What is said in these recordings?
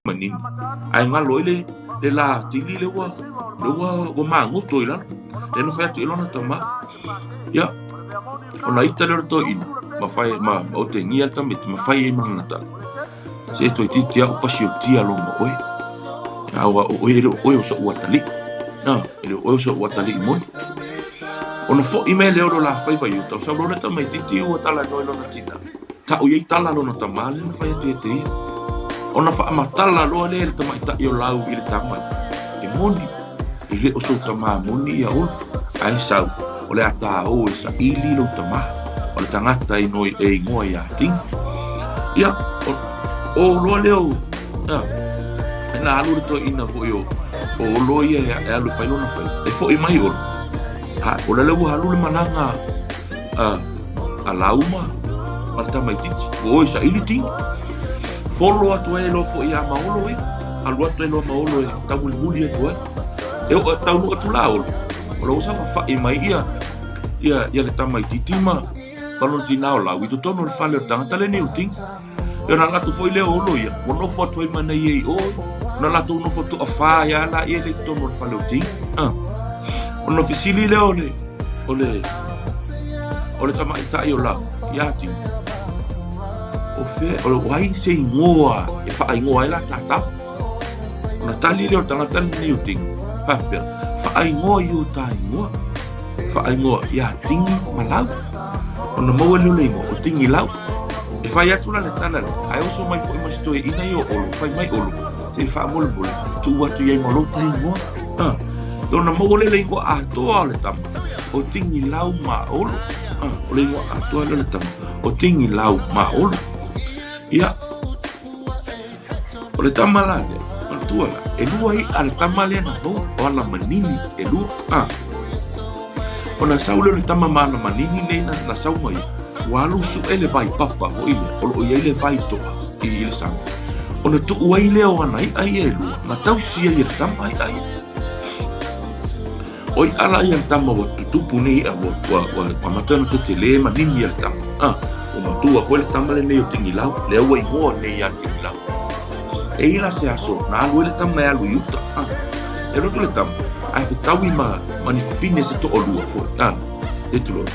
Manini ai ngalo ile le la tili le wa manguto ila le no fa tu ilona tama ya ona itale to in ma fai ma o te ngia tamit ma fai ma nata se to titia o fasio tia lo mo oi ya o o so watali na ele o so watali mo ona fo email le la fai fai to sa lo ta mai titi o tala no no tina ta o ye tala lo no tama le fai te ona fa matala lo le tama ita yo lau ile tama e moni ile o so tama moni ya o ai sa o le ata o sa ili lo tama o le tangata i noi e ngoa ya ting ya o lo le o na alu to ina fo yo o lo ia ya lo fai lo na fai e fo i mai o ha o le wo halu le malanga a lauma o tama titi o sa ili ting folo atu e lo fo ia maolo e alu atu e lo maolo e tamuli muli atu e o tau atu lao o lo sa fa i mai ia le tamai titima palo tinao la wi to tono le fale tanga le ni uting yo na latu foi le olo ia mo no foto i mana ye o na latu no foto a fa ya la ia le tono le fale uting o no fisili le ole tamai ta yo la ya ting o fe o wai se ngoa e fa ai ngoa la tata ona tali le tanga tan ni uting fa ai ngoa yo tai ngoa fa ai ngoa ya tingi malau ona mo le o tingi lau e fa ya tula le tala ai o so mai fo mai sto ina yo o fa mai o se fa mo le tu wa tu ye mo lo tai ngoa ona mo le ngo a to le tam o tingi lau ma o le ngo a to le tam o tingi lau ma o ia o le tamala le o tuala e lua i ale tamale na no o ala manini e lua ona saule le tama mana manini le na sau mai walu su ele vai papa o ile o ile vai to i ile sang ona tu wai le o ana ai e lua matau sia i tama ai oi ala i tama o tutupu ni wa matana te le manini i tama o matua foi le tama le nei Tigilau le ua ingoa nei a Tigilau e ila se aso na alu ele tama e alu iuta e roto le tama ai fe taui mani fine se to olua foi e tulo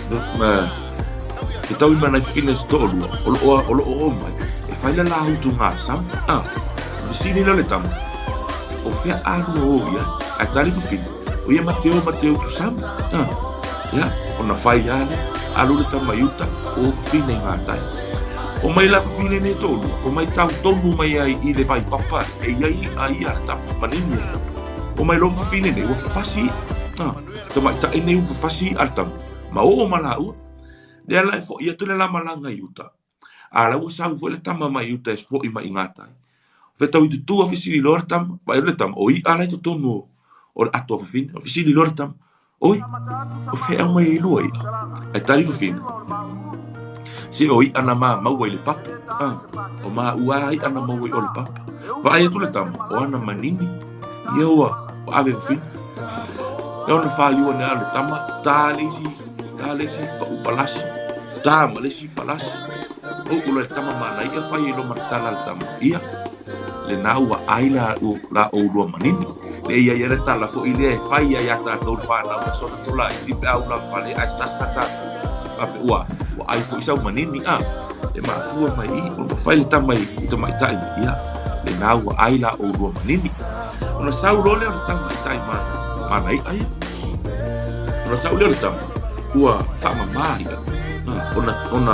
fe taui mani fine se to olua o mai e fai la hutu ngā sam visini le tama o fe alu o ia ai tali fine o ia Mateo tu sam ya ona fai ale alu le tama iuta o fine ngatai o mai la fine ne tolu o mai tau tonu mai ai i le vai papa e ai ai ta manini o mai lo fine ne o fasi to mai ta ene o fasi alta ma o malau de la fo ia tole la malanga iuta ala o sa vo le tama mai iuta es fo i mai ngatai fe tau i tu ofisi lortam ba le tam o i ala to tonu o ato fine ofisi lortam oi o fe a mai lo ai tali fine si oi ana maua i le papa o ua ai ana maua i o le papa vai tu le tam o ana manini ia o ave fin e ona faliua ne ale tama talesi pa upalasi malesi palasi o le tama mana ia fai lo matala le tama ia le naua ai la o lo manini le ia ia le tala fo ile fai ia ta Talofa na o so tola i ti au la fale ai sasata ape ua ai fo isa manini e ma fu mai o fai le tama i to mai tai ia le naua ai la o lo manini ona sau lo le tama i tai mana ai ona sau le tama ua fa mai ona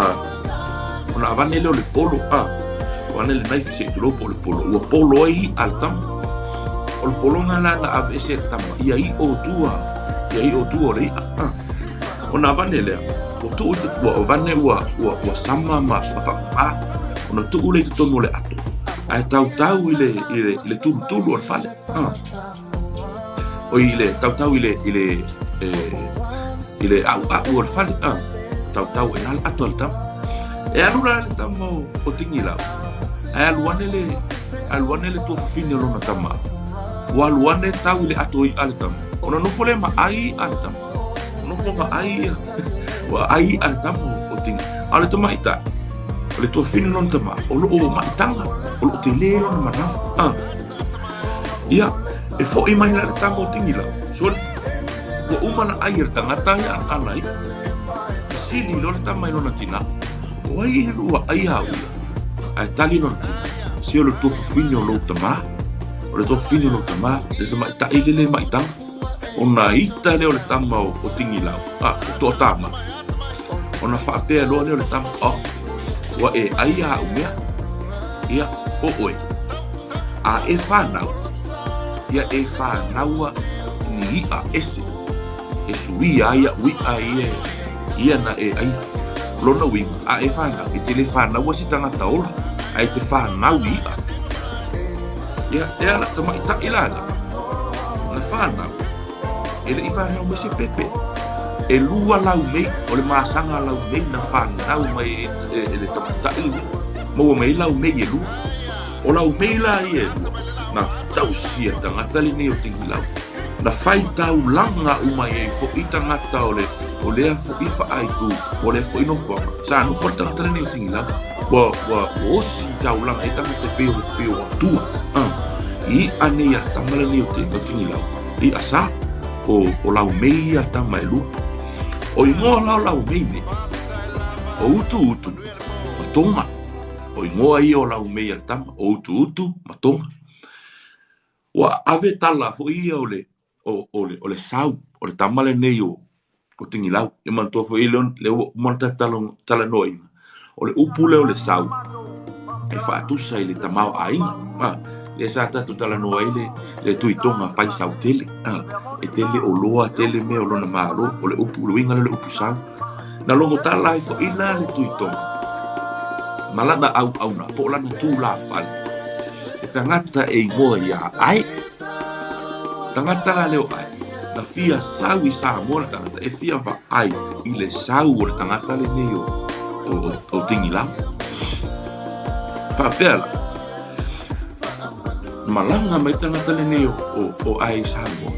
avane le polo ona le nai se lo polo ua polo ai al tama o le polo ngala na ave se tama ia i o tua le ona avane le o tu o vane ua sama ma fa ona tu le tonu le ato ai tau ile tulu o fale o ile tau ile au o fale tau e al ato al tam e alura le tamo o Tigilau ai aluane le tu fine lo na tama wa aluane tau ile ato i al tam ona no fole ma ai al tam no fo ma ai wa ai al tam o ting Ale to maita. Ole to fini non tama. Olo o maitanga. Olo te lelo na manafa. Ia, e fo i mai la tamo Tigilau. So wa umana air tangata ya alai. Sili lo tama no tina. Wai lua ai au. Ai tali non tina. Si lo to fini lo tama. Ole to fini lo tama. Le maita elelei maitanga. Ona ita le ole tama o Tigilau. To tama. Ona whaapea loa leo le tama. Wa e aia umea. Ia o oe. A e whanau. Ia e whanaua ni ia ese. E sui aia ui a ia na e ai. Lona winga. A e whanau. E te le whanaua si tangata ola. A e te whanau ia. Ia e ala tama ita ilane. Na whanau. E le i whanau me se pepe. E lua laumei, o le masanga laumei na whanau mai e le tamatai. Maua mei laumei e lua. O laumei la i e lua. Na tausia tangata le nei o Tigilau. Na whai tau langa umai e fo i tangata o lea fo i whaaitu, o lea fo i nofo. Sa nofo tangata le nei o Tigilau. Wa osi tau langa e tangata peo atua. I anei a tamala nei o Tigilau. I asa o laumei a tama e lua. O ingoa laumei ne. O utu, ma Tonga. O ingoa i o laumei al tama. O utu, ma Tonga. Wa ave tala fo ia o le sau. O le tama le nei o Tigilau. E mantua fo i le manta tala noi. O le upu le o le sau. E whaatusa i le tamao a inga. Le sa tatu tala noa le tuitonga fai sau tele. E tele o loa, tele me o lona Malo, o le upu, le upu sau. Na longo tala i fo ina le tuitonga. Malana au na, po lana tū la fale. E tangata e ingoa ia ai. Tangata la leo ai. Na fia sau i Samoa na tangata, e fia va ai i le sau o le tangata le nei o Tigilau. Whapea la. Malanga mai tangata le nei o ai Samoa.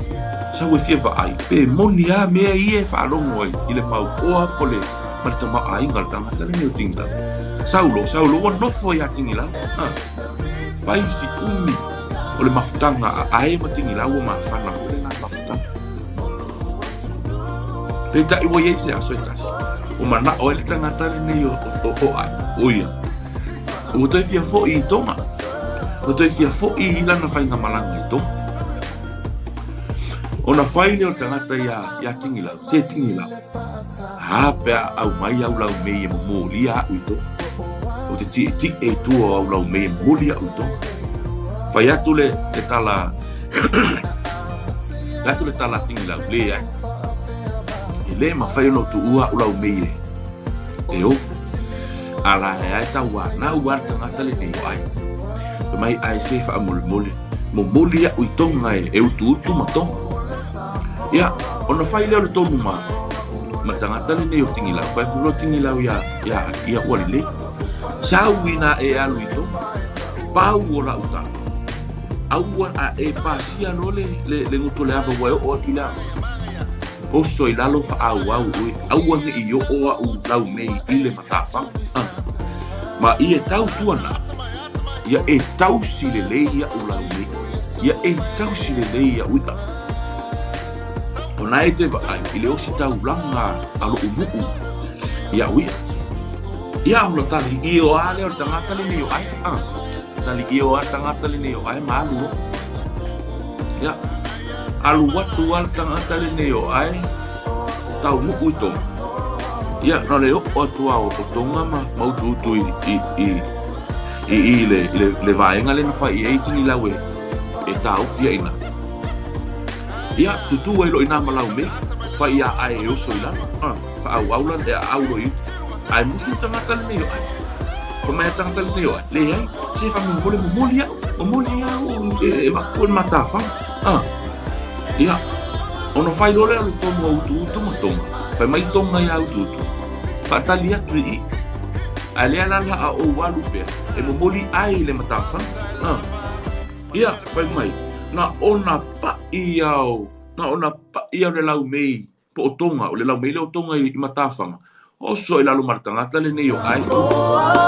Sau e fia va ai. Pe moni a mea i e whaalongo ai. I le mau oa po le marita mau ai ngal tangata le nei o Tigilau. Saulo, o nofo i a Tigilau. Pai si umi. O le mafutanga a ae ma Tigilau o mawhana o le nga mafutanga. Pe ta iwa iei se aso e tasi. O mana o ele tangata le nei o ai. Oia. O toi fia fo i Tonga. O toi fia fo i lana whainga malanga i Tonga. O na whaile o tangata i a Tigilau. Se Tigilau. Hapea au mai au laumei e momolia a uito. O te ti e tua au laumei e momolia a uito. Whai atu le tala. Atu le tala Tigilau. Le ai. E le ma whai ono tu ua au laumei e o. Ala e ai tau wa. Na ua tangata le nei o ai. Mai ai se wha mole. Momolia uitonga e utu matonga. Ia, ona whai leo le tomu maa. Ma tangata le nei o Tigilau. Whai kulo Tigilau ia ua lelei. Sau ina e alu ito. Pau o la uta. Aua a e pasia no le ngutu le ava wai o Tutuila. O soi lalo fafao ue. Aua nge i o oa u laumei i le matafa. Ma i e tau tuana. Ia e tau si lelei ia u laumei. Ia e tau si lelei ia uita. Ona e te vai, i le osi tau langa alo unuu. Ia uia. Ia ulo tali i o ale o tangata le nei o ai. Tali i o a tangata le nei o ai, Malo. Ia. Alu watu al tangata le nei o ai. Tau nuku i Tonga. Ia, no le o atua o Tonga ma maututu i le vaenga le na whai e Tigilau e tau fia ina. Ia, tutu e lo ina malau me. Whai a ai e oso ila. Whaau aulan e a auro i. Ai musu tangata le nei o ai. Pamaya tangata le nei o ai. Le ai, se wha momolia o e wakon matafa. Ia, ono whai lole alu tomu au tutu ma Tonga. Whai mai Tonga i au tutu. Whatali atu i. Ai lea lala a o walu pea. E momoli ai le matafa. Ia, whai mai. Na ona pa iau le laumei po o Tonga, o le laumei le o Tonga i matawhanga. o so i lalo ma le tagata lenei o ai